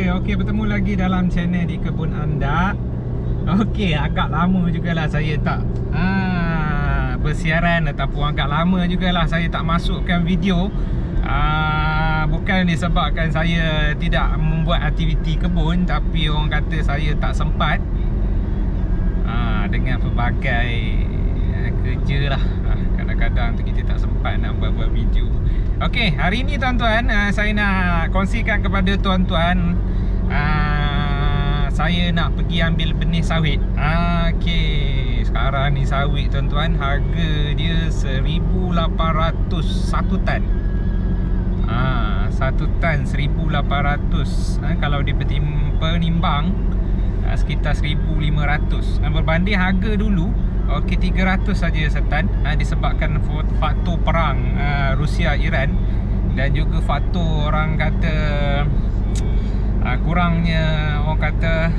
Okey, bertemu lagi dalam channel di Kebun Anda. Okey, agak lama jugalah saya tak bersiaran, ataupun agak lama jugalah saya tak masukkan video. Bukan disebabkan saya tidak membuat aktiviti kebun, tapi orang kata saya tak sempat dengan pelbagai kerja lah. Kadang-kadang tu kita tak sempat nak buat video. Okey, hari ni tuan-tuan, saya nak kongsikan kepada tuan-tuan, saya nak pergi ambil benih sawit. Okey, sekarang ni sawit tuan-tuan, harga dia 1,800 satu tan. Satu tan 1,800. Kalau penimbang sekitar 1,500. Berbanding harga dulu, okey, 300 saja setan, disebabkan faktor perang Rusia Iran, dan juga faktor orang kata kurangnya orang kata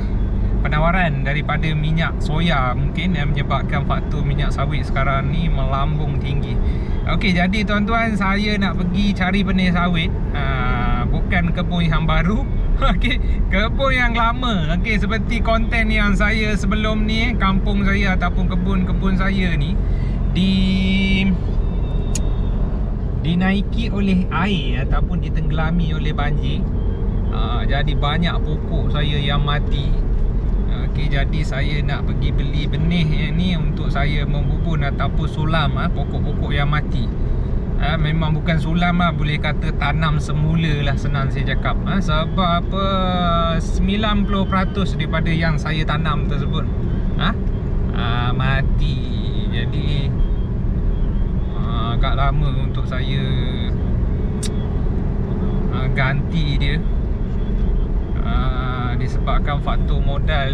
penawaran daripada minyak soya, mungkin yang menyebabkan faktor minyak sawit sekarang ni melambung tinggi. Okey, jadi tuan-tuan, saya nak pergi cari benih sawit, bukan kebun yang baru. Okey, kebun yang lama. Okey, seperti konten yang saya sebelum ni, kampung saya ataupun kebun-kebun saya ni dinaiki oleh air ataupun ditenggelami oleh banjir. Jadi banyak pokok saya yang mati. Okey, jadi saya nak pergi beli benih yang ni untuk saya membubun ataupun sulam pokok-pokok yang mati. Memang bukan sulam lah, boleh kata tanam semula lah, senang saya cakap. Sebab apa, 90% daripada yang saya tanam tersebut mati. Jadi agak lama untuk saya ganti dia, disebabkan faktor modal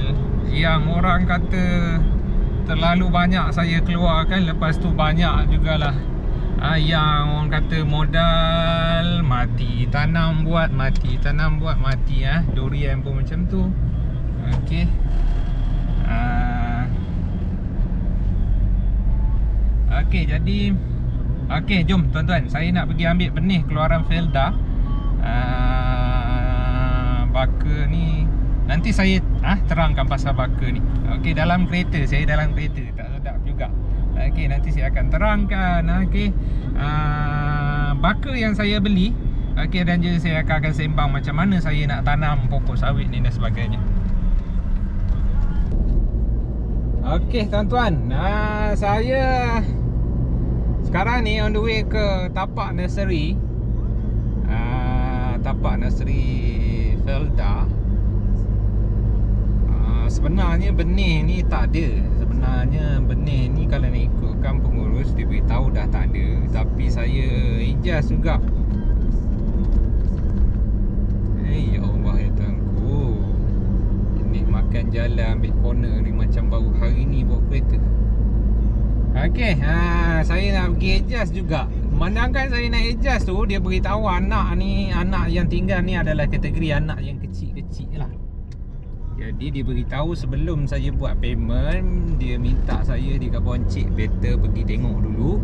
yang orang kata terlalu banyak saya keluarkan. Lepas tu banyak jugalah yang orang kata modal mati, tanam buat mati, tanam buat mati. Durian pun macam tu. Okey, okey, jadi okey, jom tuan-tuan, saya nak pergi ambil benih keluaran Felda. Baka ni nanti saya terangkan pasal baka ni. Okey, dalam kereta, saya dalam kereta tak sedap juga. Okey, nanti saya akan terangkan. Okey, baka yang saya beli. Okey, dan juga saya akan sembang macam mana saya nak tanam pokok sawit ni dan sebagainya. Okey tuan-tuan, saya sekarang ni on the way ke tapak nursery. Tapak nursery Felda. Sebenarnya benih ni tak ada. Sebenarnya benih ni kalau nak ikutkan pengurus, dia beritahu dah tak ada. Tapi saya ijaz juga. Ya Allah ya Tuhanku, ini makan jalan ambil corner ni macam baru hari ni bawa kereta. Okey, saya nak pergi ijaz juga. Memandangkan saya nak ijaz tu, dia beritahu anak yang tinggal ni adalah kategori anak yang kecil-kecil lah. Jadi dia beritahu sebelum saya buat payment, dia minta saya, dia kata boncik better pergi tengok dulu.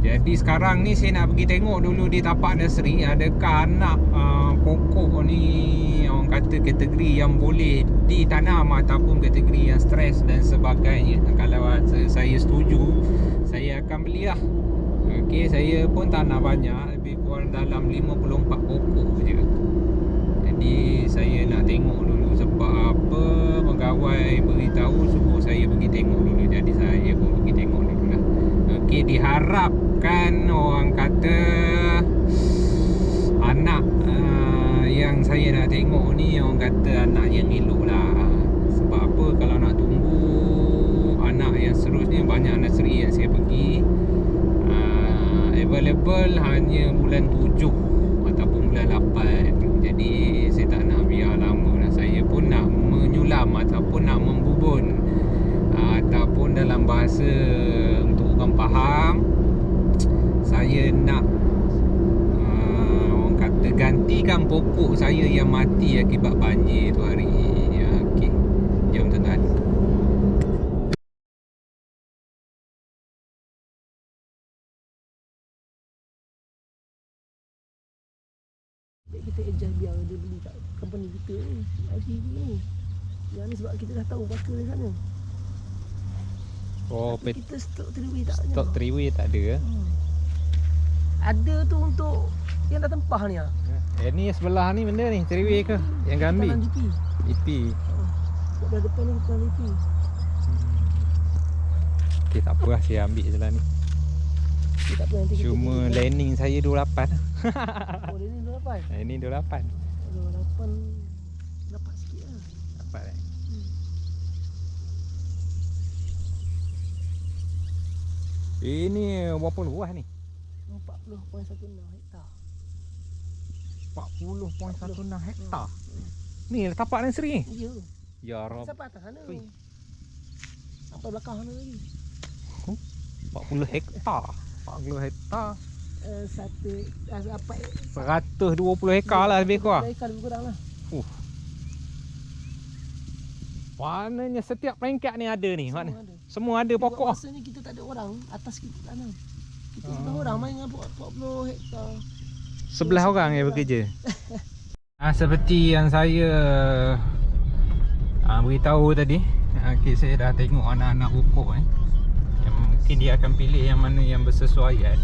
Jadi sekarang ni saya nak pergi tengok dulu di tapak nursery, adakah anak pokok ni orang kata kategori yang boleh ditanam ataupun kategori yang stres dan sebagainya. Kalau saya setuju, saya akan belilah. Okey, saya pun tak nak banyak, lebih kurang dalam 54 pokok je. Jadi saya nak tengok dulu, sebab apa, pegawai beritahu suruh saya pergi tengok dulu. Jadi saya pun pergi tengok dulu lah. Okey, diharapkan orang kata anak yang saya nak tengok ni, orang kata anak yang elok lah. Sebab apa, kalau nak tunggu anak yang seterusnya, banyak nursery yang saya pergi available hanya bulan 7 ataupun bulan 8. Jadi saya tak nak biar lama lah. Saya pun nak menyulam ataupun nak membubun, ataupun dalam bahasa untuk orang faham, saya nak orang kata gantikan pokok saya yang mati akibat banjir tu hari. Okey, jom tuan-tuan. kita adjust biar dia beli kat company kita ni, LCD ni. Yang ni sebab kita dah tahu bakal di sana. Oh, Tapi kita stok 3-way tak ada. stok 3-way tak ada ke? Ada tu untuk yang dah tempah ni ah. Ni sebelah ni benda ni 3-way ke? Yang kau ambil? Tangan GP. GP. Dah depan ni bukan GP. Okey, tak apa lah, saya ambil je lah ni. Okay, tak apa, nanti kita Cuma pergi, landing saya 28. Oh, dia ni 28. Ini 28. 28 dapat sikit lah. Dapat eh? Ini berapa luas ni? 40.16 hektar. 40.16 hektar. Ni tapak nursery ni? Ya. Ya Rob. Sampai atas sana. Ui. Sampai belakang sana lagi. 40 hektar. 40 hektar. Satu apa 120 hektar lah lebih kurang. Hektar lebih kurang lah. Maknanya setiap peringkat ni ada ni. Semua Mana? ada. Semua ada pokok. Masa ni kita tak ada orang, atas kita tanam. Kita tak orang main dengan 40 hektar. Sebelah orang yang bekerja. Seperti yang saya beritahu tadi, okay, saya dah tengok anak-anak pokok ni. Yang mungkin dia akan pilih yang mana yang bersesuaian.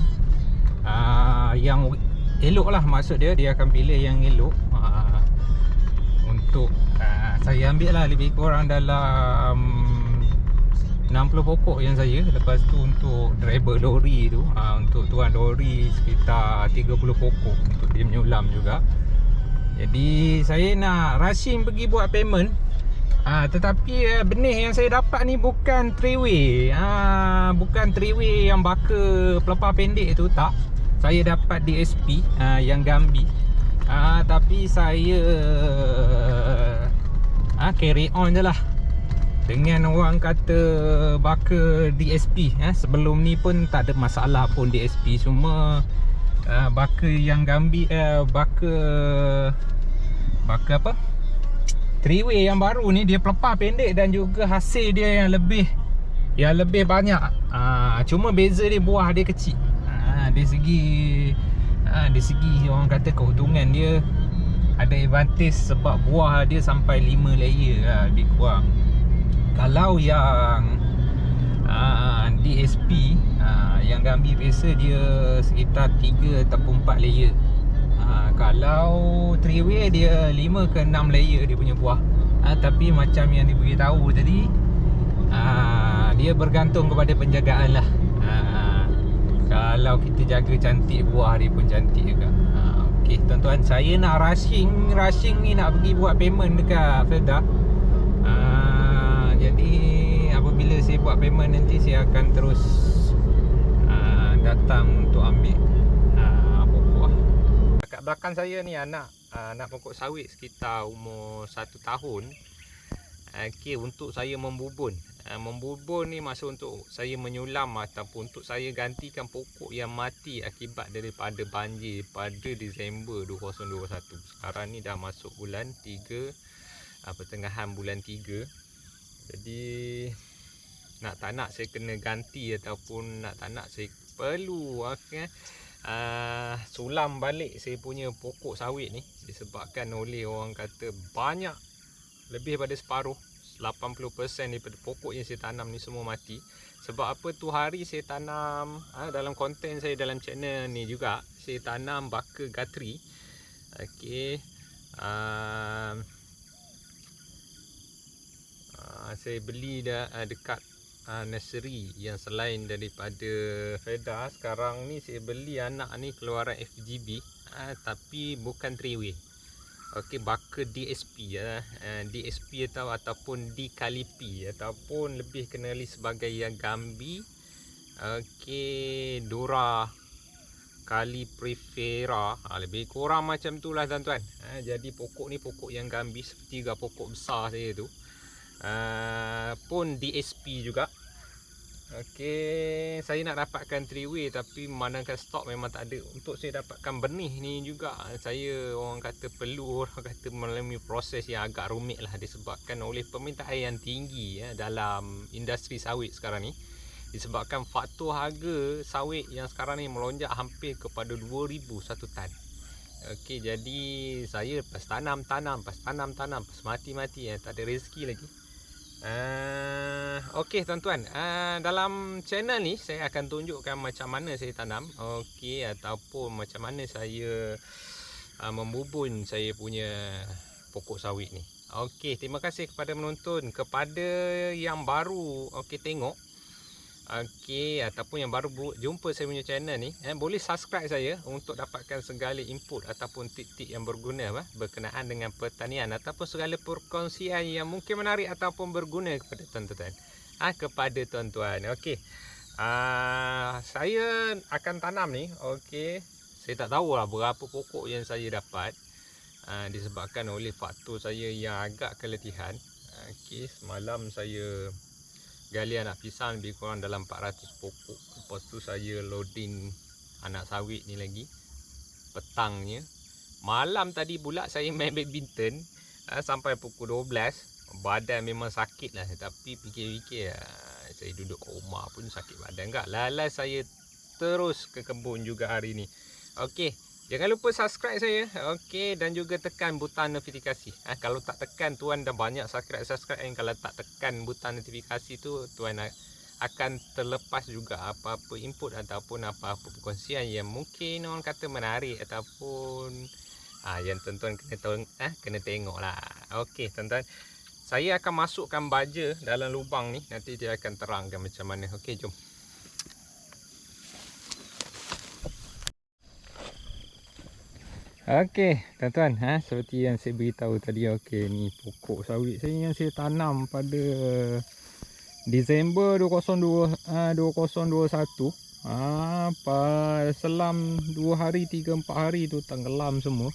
Yang elok lah, maksud dia akan pilih yang elok. Untuk saya ambil lah lebih kurang dalam 60 pokok yang saya. Lepas tu untuk driver lori tu, untuk tuan lori sekitar 30 pokok untuk dia menyulam juga. Jadi saya nak rushing pergi buat payment. Tetapi benih yang saya dapat ni bukan 3-way. Bukan 3-way yang baka pelepah pendek tu, tak. Saya dapat DSP yang Gambi. Tapi saya carry on je lah dengan orang kata baka DSP. Sebelum ni pun tak ada masalah pun DSP. Cuma baka yang Gambi, baka apa, 3-way yang baru ni, dia pelepah pendek dan juga hasil dia yang lebih banyak. Cuma beza dia buah dia kecil. Dari segi orang kata keuntungan dia ada advantage sebab buah dia sampai 5 layer lah, lebih kurang. Kalau yang DSP yang Gambi biasa dia sekitar 3 ataupun 4 layer. Kalau 3-way dia 5 ke 6 layer dia punya buah. Tapi macam yang diberitahu tadi, dia bergantung kepada penjagaan lah. Kalau kita jaga cantik, buah dia pun cantik juga. Okey tuan-tuan, saya nak rushing ni nak pergi buat payment dekat Felda. Jadi apabila saya buat payment nanti, saya akan terus datang untuk ambil pokok. Dekat belakang saya ni anak pokok sawit sekitar umur 1 tahun. Okey, untuk saya membubun. Membubun ni maksud untuk saya menyulam ataupun untuk saya gantikan pokok yang mati akibat daripada banjir pada Disember 2021. Sekarang ni dah masuk bulan 3, pertengahan bulan 3. Jadi nak tak nak saya kena ganti ataupun nak tak nak saya perlu sulam balik saya punya pokok sawit ni, disebabkan oleh orang kata banyak, lebih pada separuh, 80% daripada pokok yang saya tanam ni semua mati. Sebab apa tu hari saya tanam, dalam konten saya dalam channel ni juga, saya tanam baka gatri. Okey, saya beli dekat nursery yang selain daripada Felda. Sekarang ni saya beli anak ni keluaran FGB, tapi bukan 3-way. Okey, baka DSP DSP ataupun Dicalipi, ataupun lebih kenali sebagai yang Gambi. Okey, Dura Calliprifera, lebih kurang macam tu lah tuan-tuan. Jadi pokok ni pokok yang Gambi, seperti juga pokok besar saya tu, pun DSP juga. Okey, saya nak dapatkan 3-way tapi memandangkan stok memang tak ada. Untuk saya dapatkan benih ni juga, saya orang kata perlu melalui proses yang agak rumit lah, disebabkan oleh permintaan yang tinggi dalam industri sawit sekarang ni. Disebabkan faktor harga sawit yang sekarang ni melonjak hampir kepada 2,000 satu tan. Okey, jadi saya lepas tanam, lepas mati, tak ada rezeki lagi. Okey tuan-tuan, dalam channel ni saya akan tunjukkan macam mana saya tanam, okey, ataupun macam mana saya membubun saya punya pokok sawit ni. Okey, terima kasih kepada menonton. Kepada yang baru tengok, okey, ataupun yang baru jumpa saya punya channel ni, boleh subscribe saya untuk dapatkan segala input ataupun tip-tip yang berguna berkenaan dengan pertanian ataupun segala perkongsian yang mungkin menarik ataupun berguna kepada tuan-tuan. Okey. Saya akan tanam ni, okey. Saya tak tahulah berapa pokok yang saya dapat. Disebabkan oleh faktor saya yang agak keletihan. Okey, semalam saya gali anak pisang lebih kurang dalam 400 pokok. Lepas tu saya loading anak sawit ni lagi petangnya. Malam tadi pula saya main badminton sampai pukul 12. Badan memang sakit lah, tapi fikir-fikir saya duduk kat rumah pun sakit badan enggak. Lalai saya terus ke kebun juga hari ni. Okey, jangan lupa subscribe saya, okey, dan juga tekan butang notifikasi. Kalau tak tekan, tuan dah banyak subscribe, yang kalau tak tekan butang notifikasi tu, tuan akan terlepas juga apa-apa input ataupun apa-apa perkongsian yang mungkin orang kata menarik ataupun yang tuan-tuan kena tengok lah. Okey tuan-tuan, saya akan masukkan baja dalam lubang ni, nanti dia akan terangkan macam mana. Okey, jom. Okey, tuan-tuan, seperti yang saya beritahu tadi, okey, ni pokok sawit saya yang saya tanam pada Disember 2021. Selam 2 hari, 3-4 hari tu tenggelam semua.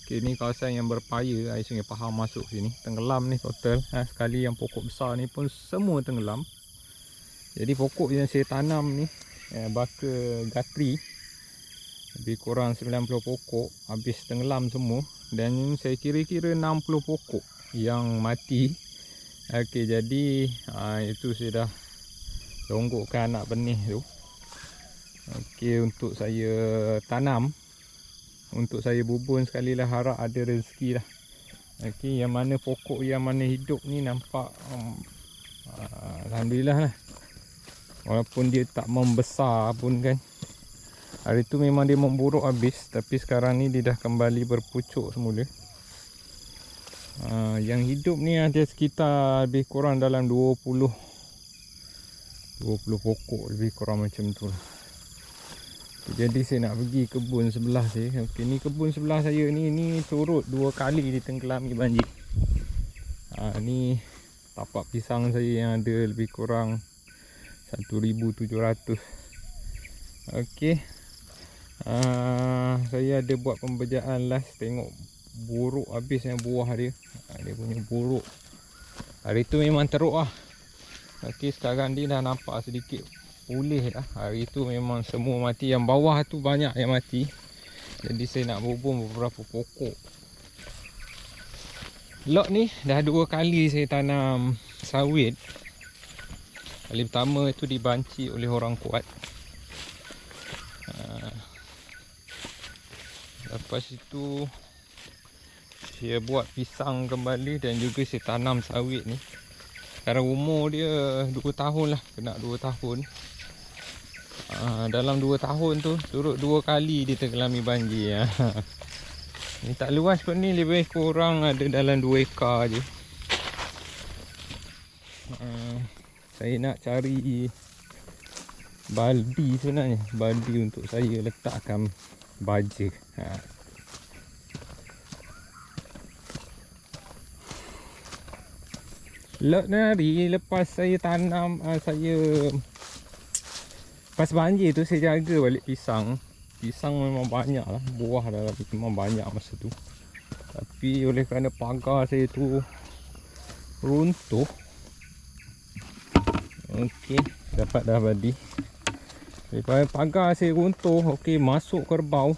Okey, ni kawasan yang berpaya, air Sungai Pahang masuk sini. Tenggelam ni total, sekali yang pokok besar ni pun semua tenggelam. Jadi pokok yang saya tanam ni, baka gatri, lebih kurang 90 pokok habis tenggelam semua, dan saya kira-kira 60 pokok yang mati. Okey, jadi itu saya dah longgokkan anak benih tu. Okey, untuk saya tanam, untuk saya bubun sekali lah, harap ada rezeki lah. Okey, yang mana pokok yang mana hidup ni nampak alhamdulillah lah, walaupun dia tak membesar pun kan. Hari tu memang dia memburuk habis, tapi sekarang ni dia dah kembali berpucuk semula. Yang hidup ni ada sekitar lebih kurang dalam 20 pokok lebih kurang macam tu. Jadi saya nak pergi kebun sebelah saya. Okey, ni kebun sebelah saya ni turut 2 kali ditenggelami banjir. Ni tapak pisang saya yang ada lebih kurang 1,700. Okey. Saya ada buat pembejaan last, tengok buruk habis yang buah dia. Dia punya buruk. Hari tu memang teruk lah. Okey, sekarang dia dah nampak sedikit pulih dah. Hari tu memang semua mati. Yang bawah tu banyak yang mati. Jadi saya nak bubun beberapa pokok. Lot ni dah 2 kali saya tanam sawit. Kali pertama itu dibanci oleh orang kuat. Lepas itu saya buat pisang kembali dan juga saya tanam sawit ni. Sekarang umur dia 2 tahun lah, kena 2 tahun. Dalam 2 tahun tu turut 2 kali ditenggelami banjir. Ni tak luas pun ni, lebih kurang ada dalam 2 ekar je. Saya nak cari baldi sebenarnya, baldi untuk saya letakkan baja. Lot ni lepas saya tanam, saya lepas banjir tu saya jaga balik pisang. Pisang memang banyak lah, buah dalam memang banyak masa tu. Tapi oleh kerana pagar saya tu runtuh. Okey, dapat dah baldi. Lepas pagar saya runtuh, okey, masuk kerbau.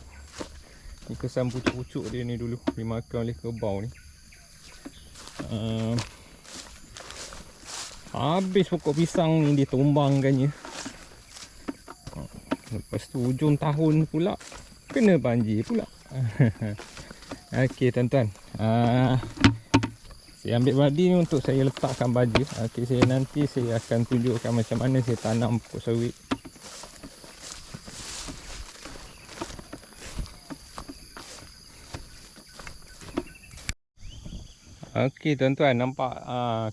Ni kesan pucuk-pucuk dia ni dulu dimakan oleh kerbau ni. Habis pokok pisang ni ditumbangkannya. Lepas tu hujung tahun pula kena banjir pula. Okey tuan-tuan. Saya ambil badi ni untuk saya letakkan baja. Okey, nanti saya akan tunjukkan macam mana saya tanam pokok sawit. Okey tuan-tuan, nampak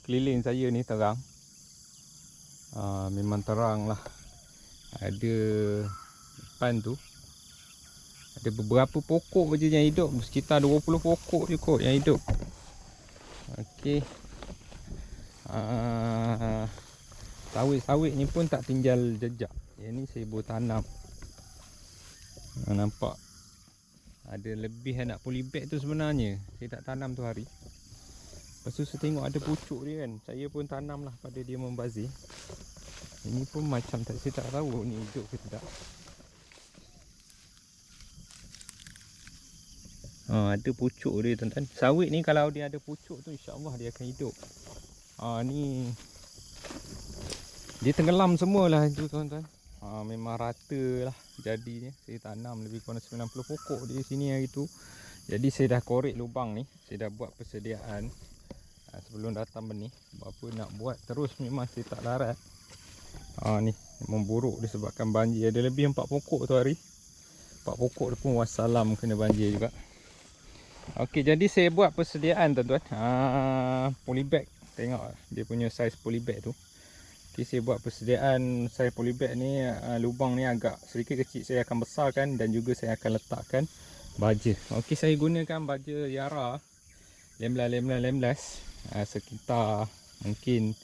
keliling saya ni terang. Memang terang lah. Ada depan tu ada beberapa pokok je yang hidup. Sekitar 20 pokok je kot yang hidup. Okey. Sawit-sawit ni pun tak tinggal jejak. Yang ni saya baru tanam. Nampak ada lebih anak polybag tu sebenarnya. Saya tak tanam tu hari. Lepas tu saya tengok ada pucuk dia kan. Saya pun tanam lah pada dia membazir. Ini pun macam saya tak tahu ni hidup ke tidak. Ada pucuk dia tuan-tuan. Sawit ni kalau dia ada pucuk tu insya-Allah dia akan hidup. Ni dia tenggelam semualah itu tuan-tuan. Memang rata lah jadinya. Saya tanam lebih kurang 90 pokok di sini hari tu. Jadi saya dah korek lubang ni. Saya dah buat persediaan sebelum datang benih. Apa nak buat terus memang saya tak larat. Ni memburuk disebabkan banjir. Ada lebih 4 pokok tu hari. 4 pokok tu pun wassalam kena banjir juga. Okey, jadi saya buat persediaan tuan-tuan. Polybag. Tengok dia punya saiz polybag tu. Okey, saya buat persediaan saiz polybag ni. Lubang ni agak sedikit kecil. Saya akan besarkan dan juga saya akan letakkan baja. Okey, saya gunakan baja Yara lemlas sekitar mungkin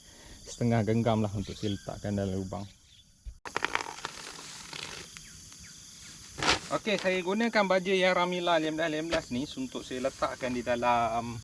setengah genggam lah untuk saya letakkan dalam lubang. Okey, saya gunakan baja Yara Mila lemlas ni untuk saya letakkan di dalam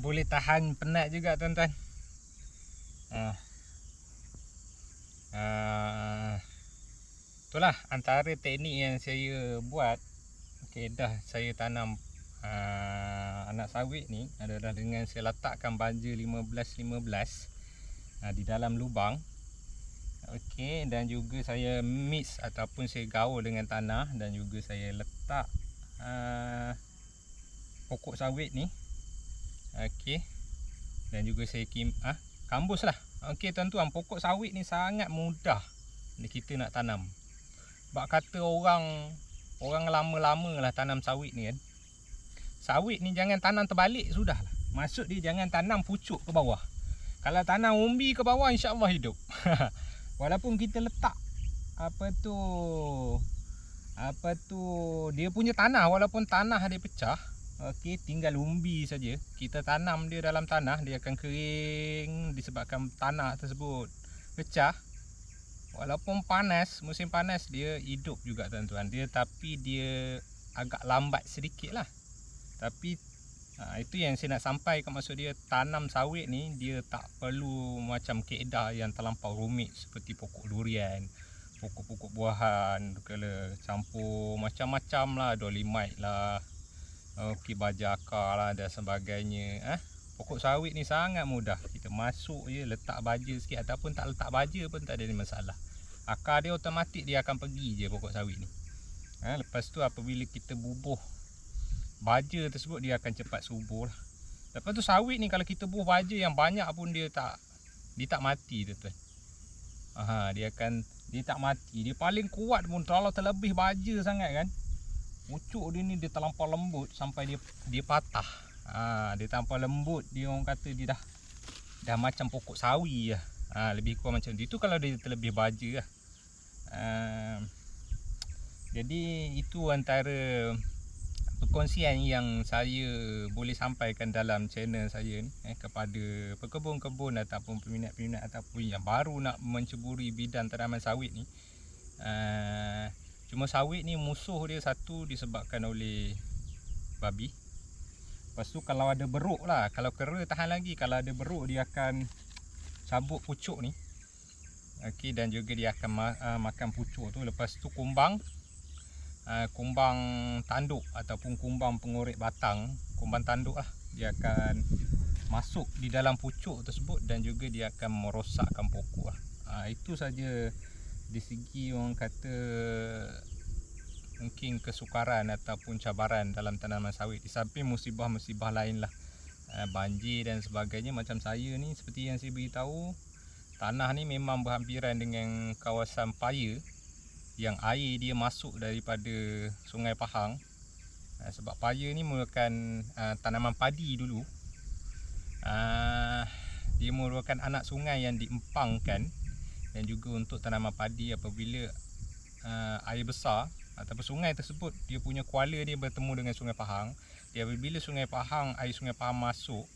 boleh tahan penat juga tuan-tuan. Itulah antara teknik yang saya buat. Okey, dah saya tanam anak sawit ni adalah dengan saya letakkan baja 15-15 di dalam lubang. Okey, dan juga saya mix ataupun saya gaul dengan tanah, dan juga saya letak pokok sawit ni. Okey, dan juga saya kambus lah. Okey tuan-tuan, pokok sawit ni sangat mudah ni kita nak tanam. Sebab kata orang lama-lama lah tanam sawit ni kan. Sawit ni jangan tanam terbalik sudahlah. Maksud dia jangan tanam pucuk ke bawah. Kalau tanam umbi ke bawah, insya-Allah hidup. Walaupun kita letak dia punya tanah, walaupun tanah dia pecah, okey, tinggal umbi saja. Kita tanam dia dalam tanah, dia akan kering disebabkan tanah tersebut pecah. Walaupun panas, musim panas, dia hidup juga tuan-tuan. Tapi dia agak lambat sedikit lah. Tapi itu yang saya nak sampaikan. Maksud dia, tanam sawit ni dia tak perlu macam kaedah yang terlampau rumit seperti pokok durian, pokok-pokok buahan, kalau campur macam-macam lah, dolimite lah, okey, baja akar lah dan sebagainya. Pokok sawit ni sangat mudah. Kita masuk je, letak baja sikit, ataupun tak letak baja pun tak ada masalah. Akar dia automatik dia akan pergi je pokok sawit ni. Lepas tu apabila kita bubuh baja tersebut, dia akan cepat subur lah. Lepas tu sawit ni kalau kita bubuh baja yang banyak pun dia tak mati tuan-tuan. Dia tak mati. Dia paling kuat pun kalau terlebih baja sangat kan, pucuk dia ni dia terlampau lembut sampai dia patah. Dia terlampau lembut, dia orang kata dia dah macam pokok sawi lah. Lebih kurang macam tu. Itu kalau dia terlebih baja lah. Jadi itu antara perkongsian yang saya boleh sampaikan dalam channel saya ni kepada pekebun-kebun ataupun peminat-peminat ataupun yang baru nak menceburi bidang tanaman sawit ni. Cuma sawit ni musuh dia satu disebabkan oleh babi. Lepas tu kalau ada beruk lah, kalau kera tahan lagi, kalau ada beruk dia akan cabut pucuk ni. Okey, dan juga dia akan makan pucuk tu. Lepas tu kumbang tanduk ataupun kumbang pengorek batang, kumbang tanduk lah, dia akan masuk di dalam pucuk tersebut dan juga dia akan merosakkan pokok lah. Itu saja di segi orang kata mungkin kesukaran ataupun cabaran dalam tanaman sawit, di samping musibah-musibah lain lah, banjir dan sebagainya. Macam saya ni, seperti yang saya beritahu, tanah ni memang berhampiran dengan kawasan paya yang air dia masuk daripada Sungai Pahang. Sebab paya ni merupakan tanaman padi dulu. Dia merupakan anak sungai yang diempangkan, dan juga untuk tanaman padi apabila air besar ataupun sungai tersebut, dia punya kuala dia bertemu dengan Sungai Pahang. Dia apabila air Sungai Pahang masuk,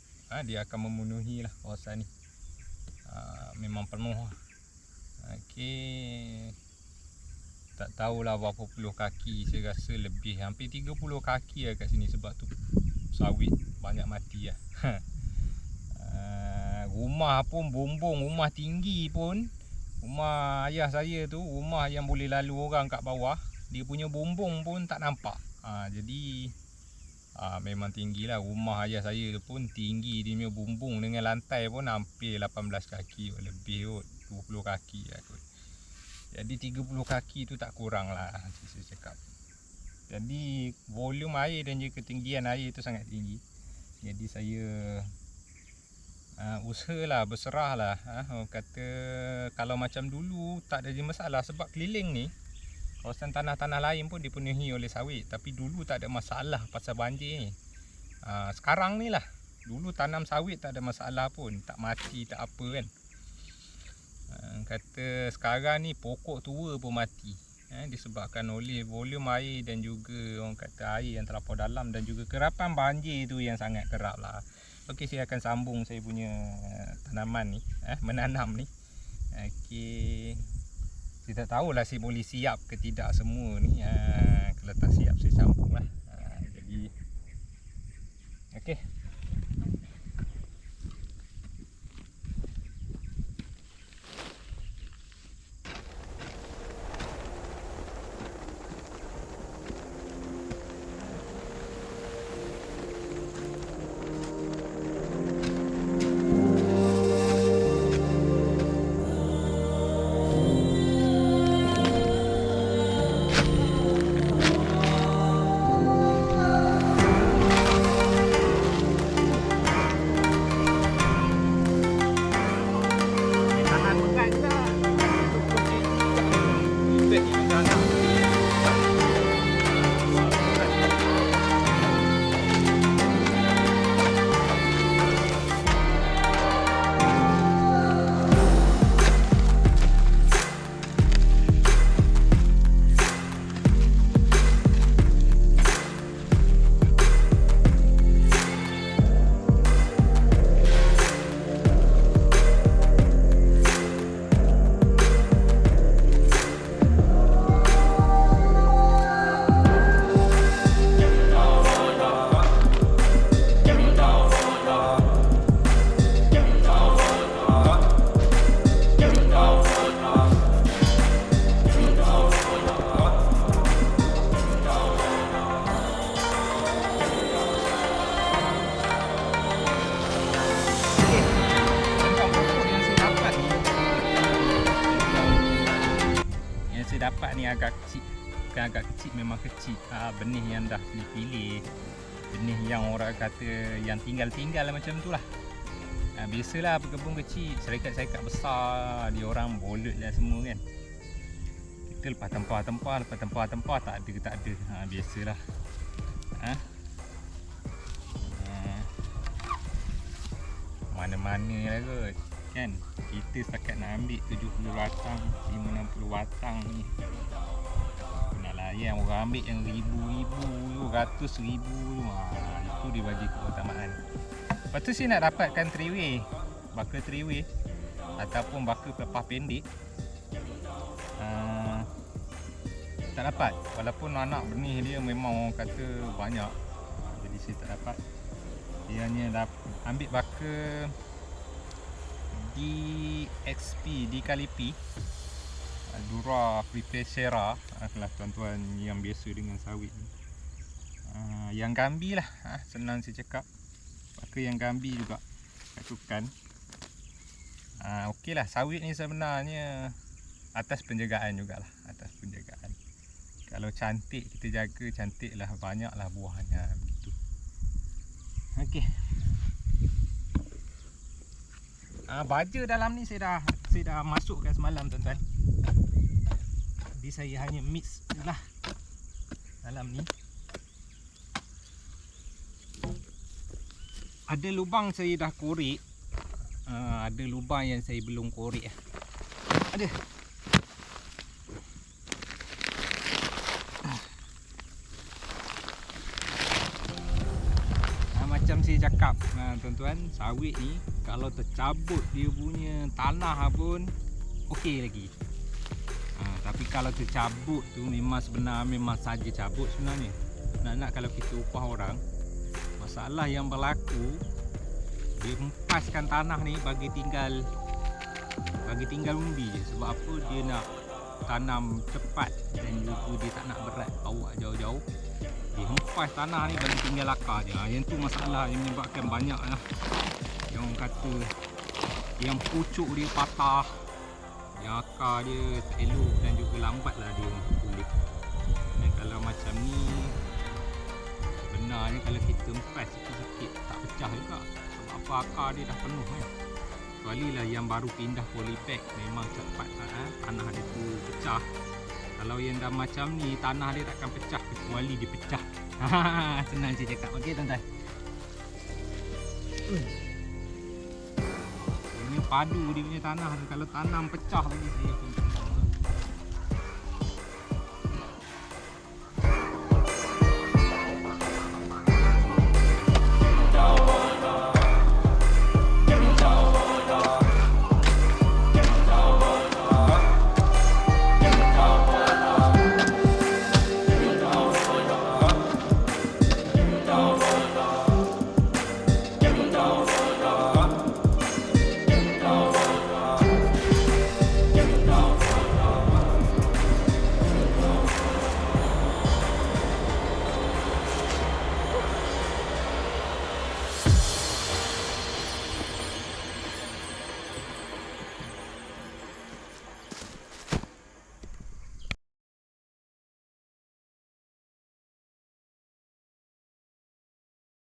dia akan memenuhi lah kawasan ni. Memang penuh. Okey, tak tahulah berapa puluh kaki, saya rasa lebih, hampir 30 kaki lah kat sini. Sebab tu sawit banyak mati lah. Rumah pun bumbung, rumah tinggi pun, rumah ayah saya tu, rumah yang boleh lalu orang kat bawah, dia punya bumbung pun tak nampak. Jadi memang tinggi lah. Rumah ayah saya tu pun tinggi, dia punya bumbung dengan lantai pun hampir 18 kaki lebih kot, 20 kaki lah kot. Jadi 30 kaki tu tak kurang lah saya cakap. Jadi volume air dan juga ketinggian air tu sangat tinggi. Jadi saya usahalah, berserahlah. Orang kata kalau macam dulu tak ada masalah, sebab keliling ni kawasan tanah-tanah lain pun dipenuhi oleh sawit. Tapi dulu tak ada masalah pasal banjir ni. Sekarang ni lah, dulu tanam sawit tak ada masalah pun, tak mati, tak apa kan. Kata sekarang ni pokok tua pun mati, disebabkan oleh volume air dan juga orang kata air yang terlampau dalam, dan juga kerapan banjir tu yang sangat kerap lah. Okey, saya akan sambung saya punya tanaman ni, menanam ni. Okey, saya tak tahulah saya boleh siap ke tidak semua ni. Kalau tak siap saya sambung lah. Jadi okey, agak kecil. Bukan agak kecil, memang kecil. Benih yang dah pilih-pilih. Benih yang orang kata yang tinggal-tinggal macam tu lah. Biasalah berkebun kecil, syarikat-syarikat besar, dia orang bolet lah semua kan. Kita lepas tempah tak ada. Biasalah. Mana-mana lah kot kan. Kita setakat nak ambil 70 batang, 50-60 batang ni. Nak layan orang ambil yang ribu-ribu, ratus ribu tu. Itu dia bagi keutamaan. Lepas tu saya nak dapatkan three-way, baka three-way ataupun baka pelepah pendek. Tak dapat. Walaupun anak benih dia memang orang kata banyak, jadi saya tak dapat. Dia hanya ambil baka DXP, Dikalipi, Dura Prepacera, lah tuan-tuan yang biasa dengan sawit ni. Yang Gambi lah, senang saya cakap. Baka yang Gambi juga katukan. Okey lah, sawit ni sebenarnya atas penjagaan jugalah, atas penjagaan. Kalau cantik kita jaga, cantik lah, banyak lah buahnya begitu. Okey. Baja dalam ni saya dah masukkan semalam tuan-tuan. Jadi saya hanya mix je lah dalam ni. Ada lubang saya dah korek. Ada lubang yang saya belum korek. Ada. Macam saya cakap, tuan-tuan, sawit ni kalau tercabut dia punya tanah pun okey lagi. Tapi kalau tercabut tu memang saja cabut sebenarnya. Nak kalau kita upah orang, masalah yang berlaku dia hempaskan tanah ni bagi tinggal undi je. Sebab apa? Dia nak tanam cepat dan juga dia tak nak berat bawa jauh-jauh. Dia hempas tanah ni bagi tinggal akar je. Yang tu masalah yang menyebabkan banyak lah yang orang kata yang pucuk dia patah, yang akar dia tak elok dan juga lambat lah dia pulih. Dan kalau macam ni sebenarnya kalau kita hempas sikit-sikit tak pecah juga. Sebab apa? Akar dia dah penuh kan. Kecuali lah yang baru pindah polybag memang cepat tanah dia tu pecah. Kalau yang dah macam ni tanah dia takkan pecah kecuali dia pecah. Senang saya cakap. Okey tuan-tuan. Ini padu dia punya tanah. Kalau tanam pecah lagi saya pun